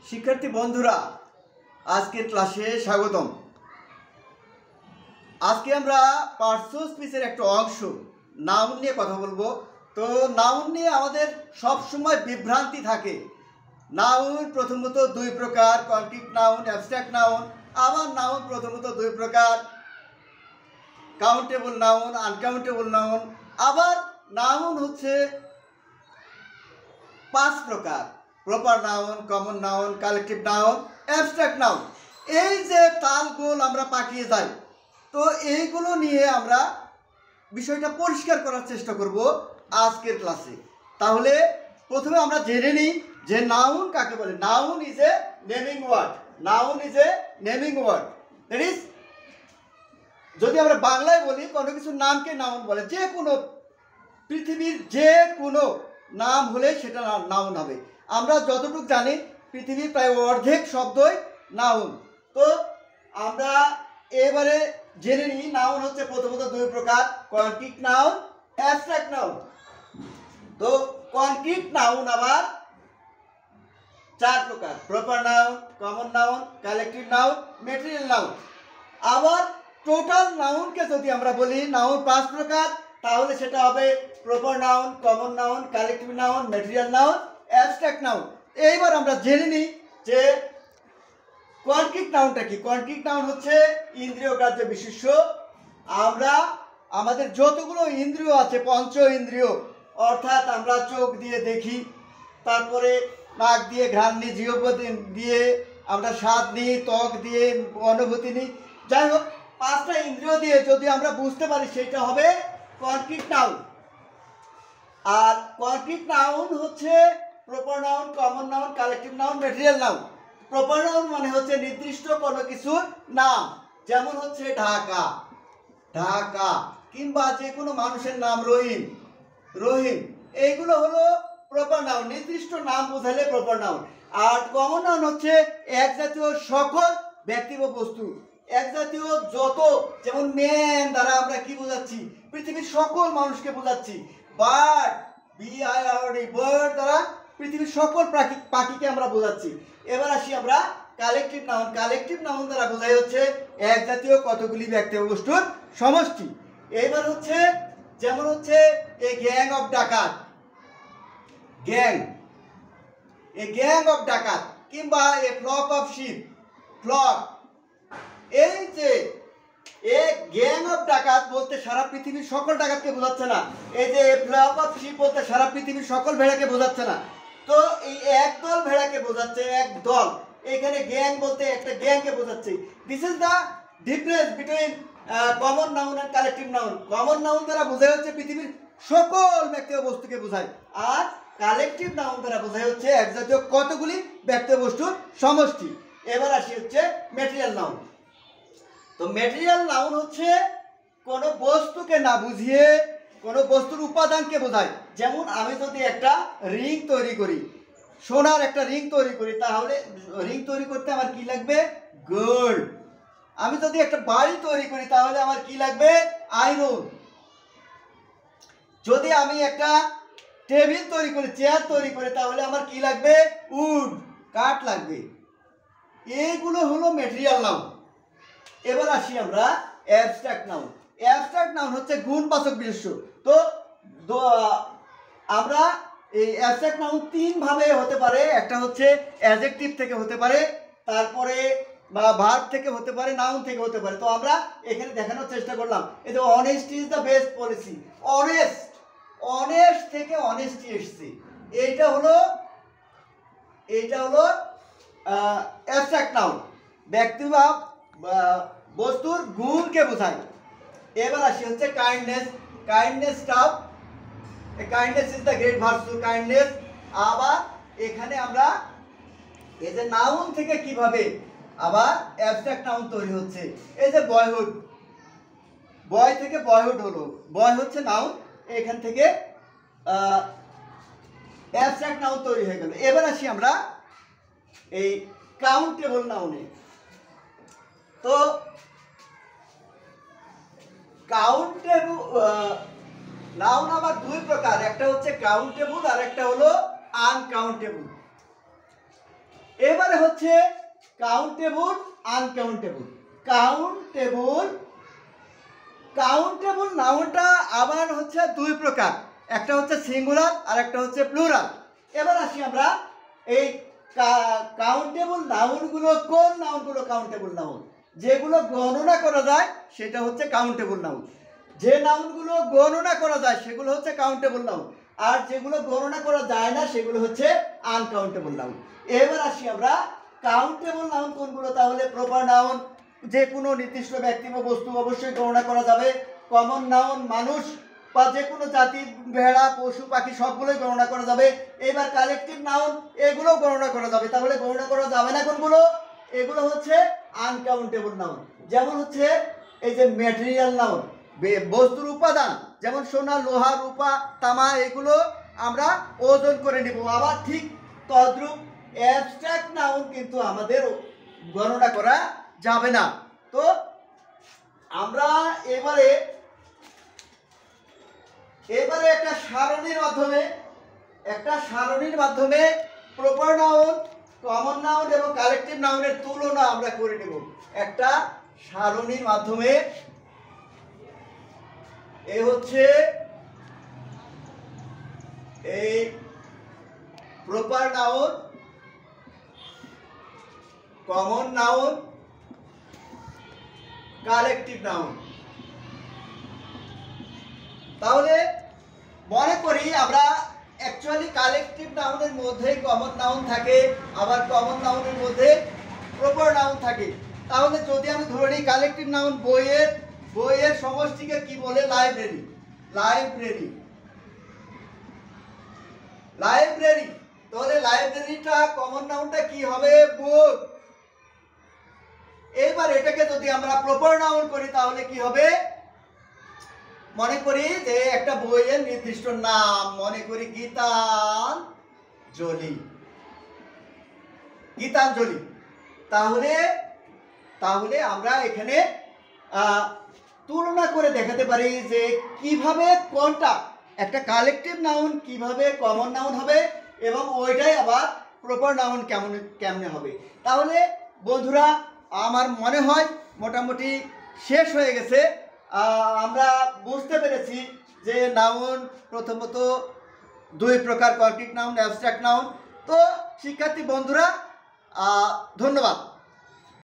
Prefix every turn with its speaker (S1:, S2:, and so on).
S1: শিক্ষার্থী বন্ধুরা, আজকের ক্লাসে স্বাগতম। আজকে আমরা পার্টস অফ স্পিচের একটা অংশ নাউন নিয়ে কথা বলবো। তো নাউন নিয়ে আমাদের সব সময় বিভ্রান্তি থাকে। নাউন প্রথমত দুই প্রকার, কনক্রিট নাউন, অ্যাবস্ট্রাক্ট নাউন। আবার নাউন প্রথমত দুই প্রকার, কাউন্টেবল নাউন, আনকাউন্টেবল নাউন। আবার নাউন হচ্ছে পাঁচ প্রকার: proper noun, common noun, collective noun, abstract noun. এই যে তালগোল আমরা পাকিয়ে যাই, তো এইগুলো নিয়ে আমরা বিষয়টা পরিষ্কার করার চেষ্টা করব আজকের ক্লাসে। তাহলে প্রথমে আমরা জেনে নিই যে নাউন কাকে বলে। Noun is a naming word. Noun is a naming word. That is, যদি আমরা বাংলায় বলি, কোনো কিছুর নামকে নাউন বলে। যে কোনো পৃথিবীর যে কোনো নাম হলে সেটা নাউন হবে। আমরা যতটুকু জানি পৃথিবীর প্রায় অর্ধেক শব্দই নাউন। তো আমরা এবারে জেনে নিই নাউন হচ্ছে প্রথমত দুই প্রকার, কনক্রিট নাউন, অ্যাবস্ট্রাক্ট নাউন। তো কনক্রিট নাউন আবার চার প্রকার: proper noun, common noun, collective noun, material noun. আবার টোটাল নাউনকে যদি আমরা বলি নাউন পাঁচ প্রকার, তাহলে সেটা হবে proper noun, common noun, collective noun, material noun, abstract noun. এইবার আমরা জেনে নিই যে কনক্রিট নাউনটা কি। কনক্রিট নাউন হচ্ছে ইন্দ্রিয় গ্রাহ্য বিশেষ্য। আমরা আমাদের যতগুলো ইন্দ্রিয় আছে, পঞ্চ ইন্দ্রিয়, অর্থাৎ আমরা চোখ দিয়ে দেখি, তারপরে নাক দিয়ে ঘ্রাণ নিই, জিহ্বা দিয়ে আমরা স্বাদ নিই, ত্বক দিয়ে অনুভূতি নিই, যাই হোক পাঁচটা ইন্দ্রিয় দিয়ে যদি আমরা বুঝতে পারি সেটা হবে কনক্রিট নাউন। আর কনক্রিট নাউন হচ্ছে proper noun, common noun, collective noun, material noun. Proper noun মানে হচ্ছে নির্দিষ্ট কোনো কিছুর নাম, যেমন হচ্ছে ঢাকা, ঢাকা, কিংবা যে কোনো মানুষের নাম রহিম, রহিম। এইগুলো হলো প্রপার নাউন, নির্দিষ্ট নাম বোঝালে প্রপার নাউন। আর কমন নাউন হচ্ছে এক জাতীয় সকল ব্যক্তি বা বস্তু, এক জাতীয় যত, যেমন ম্যান দ্বারা আমরা কি বোঝাচ্ছি? পৃথিবীর সকল মানুষকে বোঝাচ্ছি। বার্ড, BIRD, বার্ড দ্বারা পৃথিবীর সকল পাখিকে আমরা বোঝাচ্ছি। এবার আসি আমরা কালেকটিভ নাউন। কালেকটিভ নাউন দ্বারা বোঝাই হচ্ছে এক জাতীয় কতগুলি ব্যক্তি বা বস্তুর সমষ্টি। এবার হচ্ছে, যেমন হচ্ছে এ গ্যাং অফ ডাকাত, গ্যাং, এ গ্যাং অফ ডাকাত, কিংবা a flock of sheep, flock. এই যে এ গ্যাং অফ ডাকাত বলতে সারা পৃথিবীর সকল ডাকাতকে বোঝাচ্ছে না। এই যে ফ্লক অফ শিপ বলতে সারা পৃথিবীর সকল ভেড়াকে বোঝাচ্ছে না। তো এই একদল ভেড়াকে বোঝাচ্ছে, এক দল। এখানে গ্যাং বলতে একটা গ্যাংকে বোঝাচ্ছে। This is the difference between common noun and collective noun. Common noun দ্বারা বোঝাই হচ্ছে পৃথিবীর সকল ব্যক্তি ও বস্তুকে বোঝায়, আর কালেকটিভ নাউন দ্বারা বোঝাই হচ্ছে এক জাতীয় কতগুলি ব্যক্তি ও বস্তুর সমষ্টি। এবার আসি হচ্ছে ম্যাটেরিয়াল নাউন। তো ম্যাটেরিয়াল নাউন হচ্ছে কোনো বস্তুকে না বুঝিয়ে কোনো বস্তুর উপাদানকে বোঝায়। যেমন আমি যদি একটা রিং তৈরি করি, সোনার একটা রিং তৈরি করি, তাহলে রিং তৈরি করতে আমার কি লাগবে? গোল্ড। আমি যদি একটা বাড়ি তৈরি করি তাহলে আমার কি লাগবে? আয়রন। যদি আমি একটা টেবিল তৈরি করি, চেয়ার তৈরি করি, তাহলে আমার কি লাগবে? উড, কাঠ লাগবে। এইগুলো হলো ম্যাটেরিয়াল নাউন। এবার আসি আমরা অ্যাবস্ট্রাক্ট নাউন। অ্যাবস্ট্রাক্ট নাউন হচ্ছে গুণবাচক বিশেষ্য। তো আমরা এই অ্যাবস্ট্রাক্ট নাউন তিন ভাবে হতে পারে। একটা হচ্ছে অ্যাডজেক্টিভ থেকে হতে পারে, তারপরে ভার্ব থেকে হতে পারে, নাউন থেকে হতে পারে। তো আমরা এখানে দেখানোর চেষ্টা করলাম। এই যে honesty is the best policy. Honest, honest থেকে অনেস্টি এসছে। এইটা হলো অ্যাবস্ট্রাক্ট নাউন, ব্যক্তি বা বস্তুর গুণকে বোঝায়। এবার আসি হচ্ছে কাইন্ডনেস। কাইন্ডনেসটাও, kindness is the great virtue, kindness. আবার এখানে আমরা এই যে নাউন থেকে কিভাবে আবার অ্যাবস্ট্রাক্ট নাউন তৈরি হচ্ছে। এই যে বয়হুড, বয় থেকে বয়হুড হলো, বয় হচ্ছে নাউন, এখান থেকে অ্যাবস্ট্রাক্ট নাউন তৈরি হয়ে গেল। এবার আসি আমরা এই কাউন্টেবল নাউনে। তো কাউন্টেবল নাউন আবার দুই প্রকার, একটা হচ্ছে কাউন্টেবল আর একটা হলো আনকাউন্টেবল। এবার এবারে হচ্ছে কাউন্টেবল আনকাউন্টেবল। কাউন্টেবল কাউন্টেবল নাউনটা আবার হচ্ছে দুই প্রকার, একটা হচ্ছে সিঙ্গুলার আর একটা হচ্ছে প্লুরাল। এবার আসি আমরা এই কাউন্টেবল নাউনগুলো, কোন নাউনগুলো কাউন্টেবল নাউন? যেগুলো গণনা করা যায় সেটা হচ্ছে কাউন্টেবল নাউন। যে নাউনগুলো গণনা করা যায় সেগুলো হচ্ছে কাউন্টেবল নাউন, আর যেগুলো গণনা করা যায় না সেগুলো হচ্ছে আনকাউন্টেবল নাউন। এবার আসি আমরা কাউন্টেবল নাউন কোনগুলো। তাহলে প্রপার নাউন, যে কোনো নির্দিষ্ট ব্যক্তি বা বস্তু অবশ্যই গণনা করা যাবে। কমন নাউন, মানুষ বা যে কোনো জাতি, ভেড়া, পশু, পাখি সবগুলোই গণনা করা যাবে। এবার কালেকটিভ নাউন, এগুলোও গণনা করা যাবে। তাহলে গণনা করা যাবে না কোনগুলো? এগুলো হচ্ছে আনকাউন্টেবল নাউন। যেমন হচ্ছে এই যে ম্যাটেরিয়াল নাউন, বস্তুর উপাদান, যেমন সোনা, লোহা, রূপা, তামা, এগুলো আমরা ওজন করে নিব। আবার ঠিক তদ্রূপ অ্যাবস্ট্রাক্ট নাউন কিন্তু আমাদের গণনা করা যাবে না। তো আমরা এবারে একটা সারণীর মাধ্যমে প্রপার নাউন, কমন নাউন এবং কালেকটিভ নাউনের তুলনা আমরা করে নেব একটা সারণীর মাধ্যমে। এ হচ্ছে এই proper noun, common noun, collective noun. তাহলে মনে করি আমরা অ্যাকচুয়ালি কালেকটিভ নাউনের মধ্যে কমন নাউন থাকে, আবার কমন নাউনের মধ্যে প্রপার নাউন থাকে। তাহলে যদি আমি ধরে নিই কালেকটিভ নাউন, বইয়ের সমষ্টিকে কি বলে? লাইব্রেরি। তাহলে লাইব্রেরিটা কমন নাউনটা কি হবে? বুক। এবার এটাকে যদি আমরা প্রপার নাউন করি তাহলে কি হবে? মনে করি যে একটা বইয়ের নির্দিষ্ট নাম, মনে করি গীতাঞ্জলি। তাহলে আমরা এখানে তুলনা করে দেখাতে পারি যে কিভাবে কোনটা একটা কালেকটিভ নাউন, কিভাবে কমন নাউন হবে, এবং ওইটাই আবার প্রপার নাউন কেমনে হবে। তাহলে বন্ধুরা, আমার মনে হয় মোটামুটি শেষ হয়ে গেছে। আমরা বুঝতে পেরেছি যে নাউন প্রথমত দুই প্রকার, কনক্রিট নাউন, অ্যাবস্ট্রাক্ট নাউন। তো শিক্ষার্থী বন্ধুরা, ধন্যবাদ।